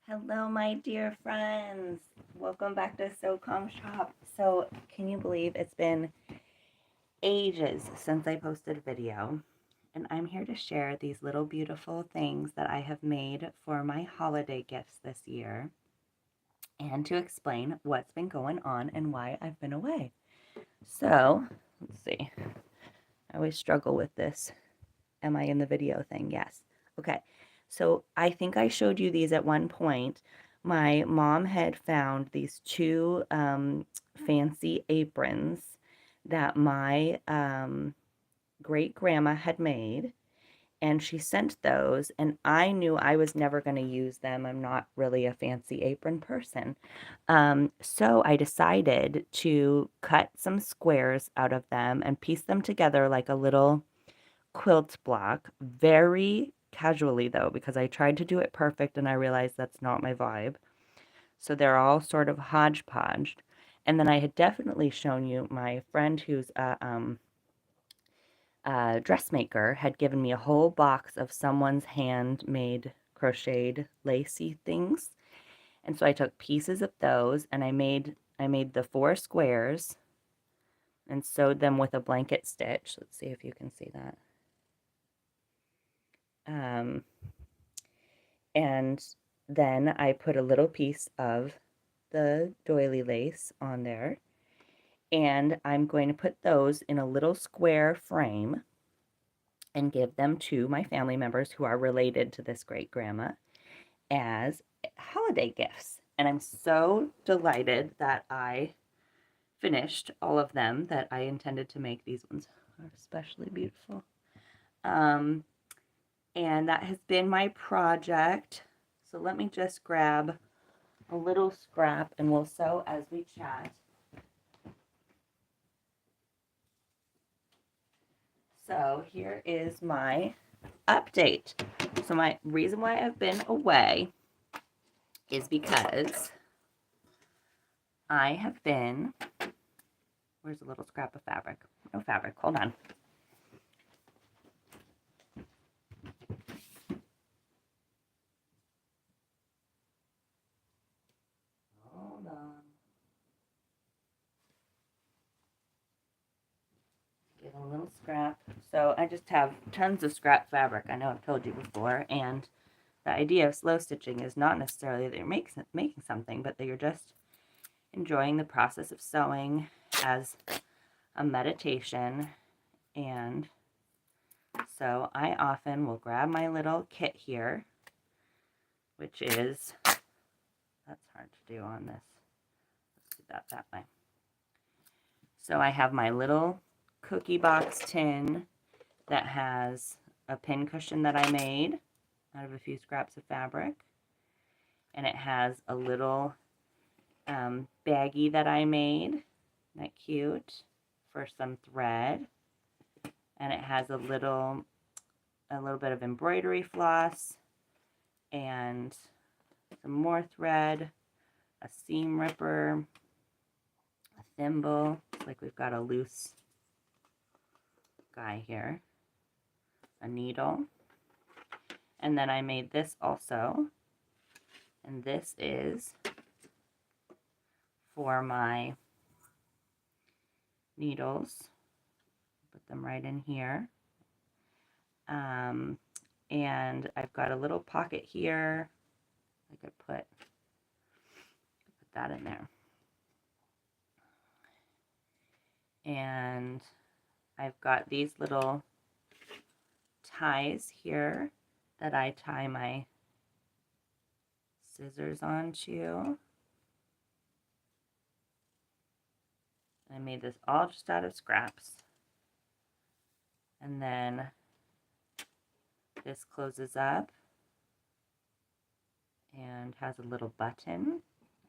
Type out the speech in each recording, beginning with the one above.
Hello, my dear friends. Welcome back to xoxo. So, can you believe it's been ages since I posted a video? And I'm here to share these little beautiful things that I have made for my holiday gifts this year and to explain what's been going on and why I've been away. So, let's see. I always struggle with this. Am I in the video thing? Yes. Okay. So I think I showed you these at one point. My mom had found these two fancy aprons that my great grandma had made, and she sent those, and I knew I was never going to use them. I'm not really a fancy apron person. So I decided to cut some squares out of them and piece them together like a little quilt block, very casually though, because I tried to do it perfect and I realized that's not my vibe. So they're all sort of hodgepodged. And then I had definitely shown you my friend who's a dressmaker had given me a whole box of someone's handmade crocheted lacy things. And so I took pieces of those and I made the four squares and sewed them with a blanket stitch. Let's see if you can see that. Um, and then I put a little piece of the doily lace on there, and I'm going to put those in a little square frame and give them to my family members who are related to this great grandma as holiday gifts. And I'm so delighted that I finished all of them, that I intended to make. These ones are especially beautiful. Um, and that has been my project. So let me just grab a little scrap and we'll sew as we chat. So here is my update. So my reason why I've been away is because I have been, where's a little scrap of fabric? No fabric, hold on. Hold on. Get a little scrap. So I just have tons of scrap fabric. I know I've told you before, and the idea of slow stitching is not necessarily that you're making something, but that you're just enjoying the process of sewing as a meditation. And so I often will grab my little kit here, which is, that's hard to do on this. Let's do that way. So I have my little cookie box tin that has a pin cushion that I made out of a few scraps of fabric. And it has a little baggie that I made. Isn't that cute? For some thread. And it has a little bit of embroidery floss and some more thread, a seam ripper, a thimble. It's like we've got a loose guy here, a needle. And then I made this also. And this is for my needles. Put them right in here. And I've got a little pocket here. I could put that in there. And I've got these little ties here that I tie my scissors onto. I made this all just out of scraps. And then this closes up and has a little button.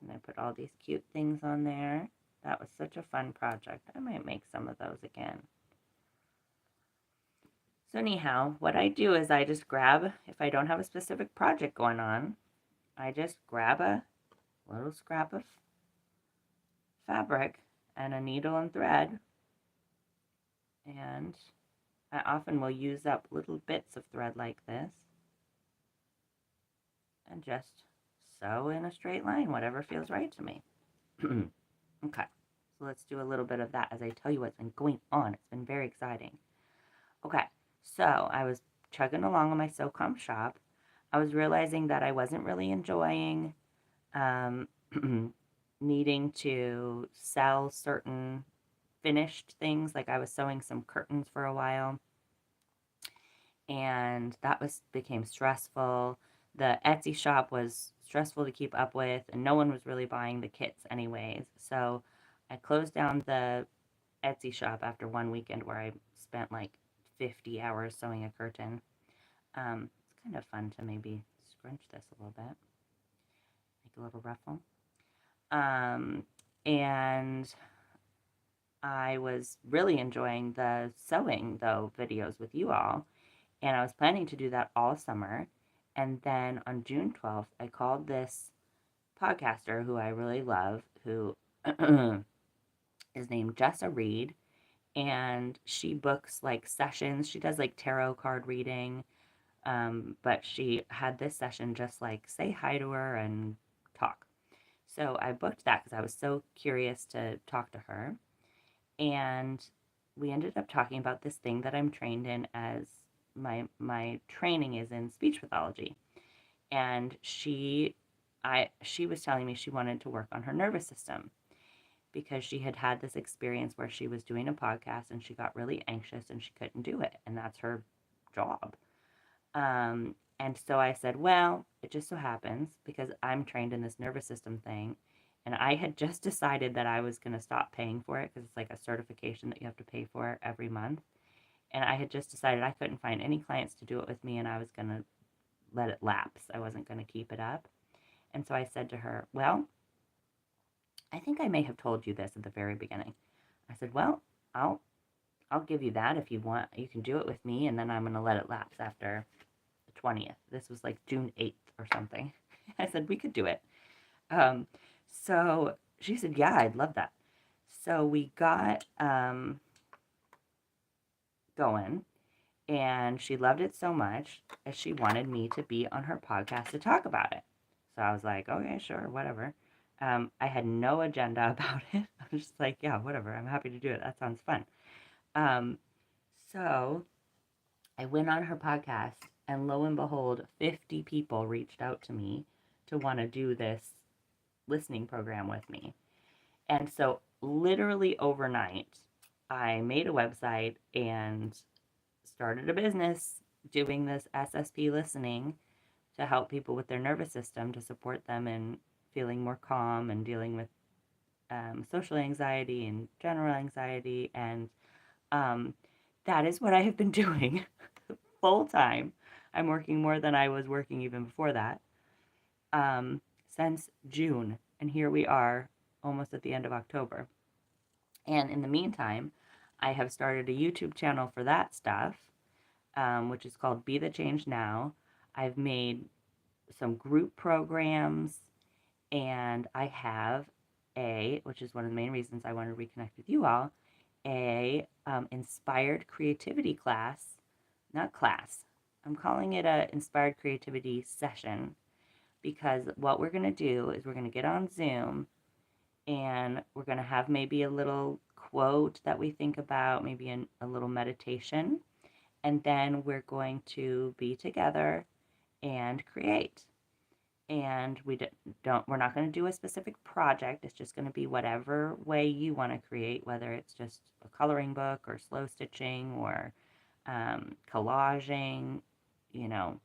And I put all these cute things on there. That was such a fun project. I might make some of those again. So anyhow, what I do is I just grab, if I don't have a specific project going on, I just grab a little scrap of fabric and a needle and thread, and I often will use up little bits of thread like this and just sew in a straight line, whatever feels right to me. Okay, so let's do a little bit of that as I tell you what's been going on. It's been very exciting. Okay, so I was chugging along on my SoCom shop. I was realizing that I wasn't really enjoying um, needing to sell certain finished things. Like I was sewing some curtains for a while, and that was became stressful. The Etsy shop was stressful to keep up with, and no one was really buying the kits anyways. So I closed down the Etsy shop after one weekend where I spent like 50 hours sewing a curtain. It's kind of fun to maybe scrunch this a little bit, make a little ruffle. And I was really enjoying the sewing, though, videos with you all. And I was planning to do that all summer. And then on June 12th, I called this podcaster who I really love, who is named Jessa Reed. And she books like sessions. She does like tarot card reading. But she had this session just like say hi to her and talk. So I booked that because I was so curious to talk to her. And we ended up talking about this thing that I'm trained in as my training is in speech pathology. And she was telling me she wanted to work on her nervous system because she had had this experience where she was doing a podcast and she got really anxious and she couldn't do it, and that's her job. And so I said, well, it just so happens because I'm trained in this nervous system thing, and I had just decided that I was going to stop paying for it because it's like a certification that you have to pay for every month. And I had just decided I couldn't find any clients to do it with me, and I was going to let it lapse. I wasn't going to keep it up. And so I said to her, well, I think I may have told you this at the very beginning. I said, well, I'll I'll give you that if you want. You can do it with me, and then I'm going to let it lapse after the 20th. This was like June 8th or something. I said, we could do it. Um, so she said, yeah, I'd love that. So we got going, and she loved it so much that she wanted me to be on her podcast to talk about it. So I was like, okay, sure, whatever. I had no agenda about it. I was just like, yeah, whatever. I'm happy to do it. That sounds fun. Um, so I went on her podcast, and lo and behold, 50 people reached out to me to want to do this listening program with me. And so, literally overnight, I made a website and started a business doing this SSP listening to help people with their nervous system to support them in feeling more calm and dealing with social anxiety and general anxiety. And um, that is what I have been doing full time. I'm working more than I was working even before that um, since June. And here we are almost at the end of October. And in the meantime, I have started a YouTube channel for that stuff, which is called Be the Change Now. I've made some group programs, and I have which is one of the main reasons I want to reconnect with you all, a inspired creativity class, not class. I'm calling it a inspired creativity session because what we're going to do is we're going to get on Zoom and we're going to have maybe a little quote that we think about, maybe a little meditation, and then we're going to be together and create. And we're not going to do a specific project. It's just going to be whatever way you want to create, whether it's just a coloring book or slow stitching or collaging,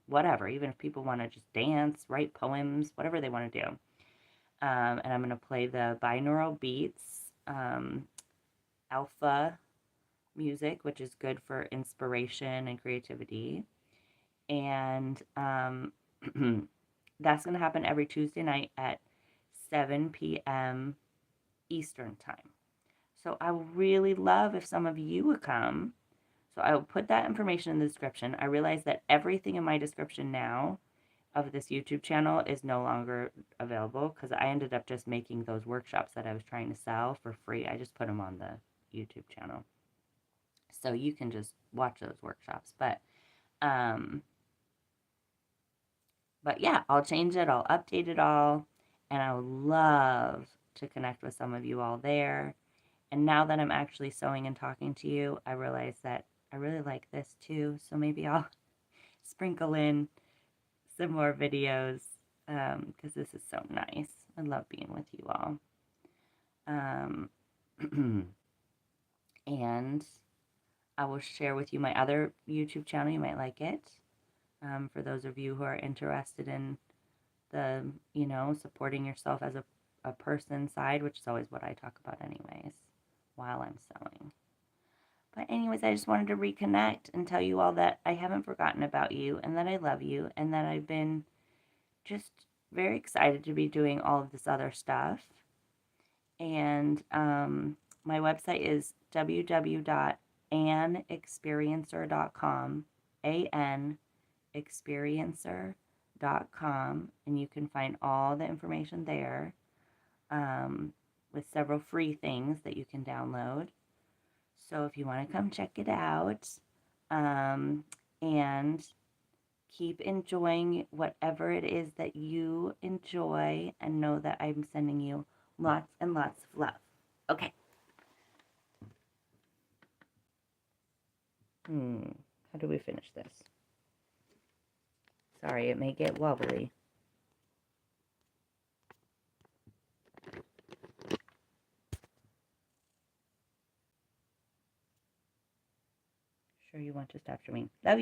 whatever. Even if people want to just dance, write poems, whatever they want to do. And I'm going to play the binaural beats, alpha music, which is good for inspiration and creativity. And that's going to happen every Tuesday night at 7 p.m. Eastern Time. So I would really love if some of you would come. So I will put that information in the description. I realize that everything in my description now of this YouTube channel is no longer available because I ended up just making those workshops that I was trying to sell for free. I just put them on the YouTube channel. So you can just watch those workshops. But But yeah, I'll change it, I'll update it all, and I would love to connect with some of you all there. And now that I'm actually sewing and talking to you, I realize that I really like this too. So maybe I'll sprinkle in some more videos because this is so nice. I love being with you all. Um, and I will share with you my other YouTube channel. You might like it. For those of you who are interested in the, supporting yourself as a person side, which is always what I talk about anyways, while I'm sewing. But anyways, I just wanted to reconnect and tell you all that I haven't forgotten about you and that I love you and that I've been just very excited to be doing all of this other stuff. And my website is www.anexperiencer.com, anexperiencer.com, and you can find all the information there with several free things that you can download. So if you want to come check it out and keep enjoying whatever it is that you enjoy, and know that I'm sending you lots and lots of love. Okay. How do we finish this? Sorry, it may get wobbly. Sure you want to stop streaming. Love you.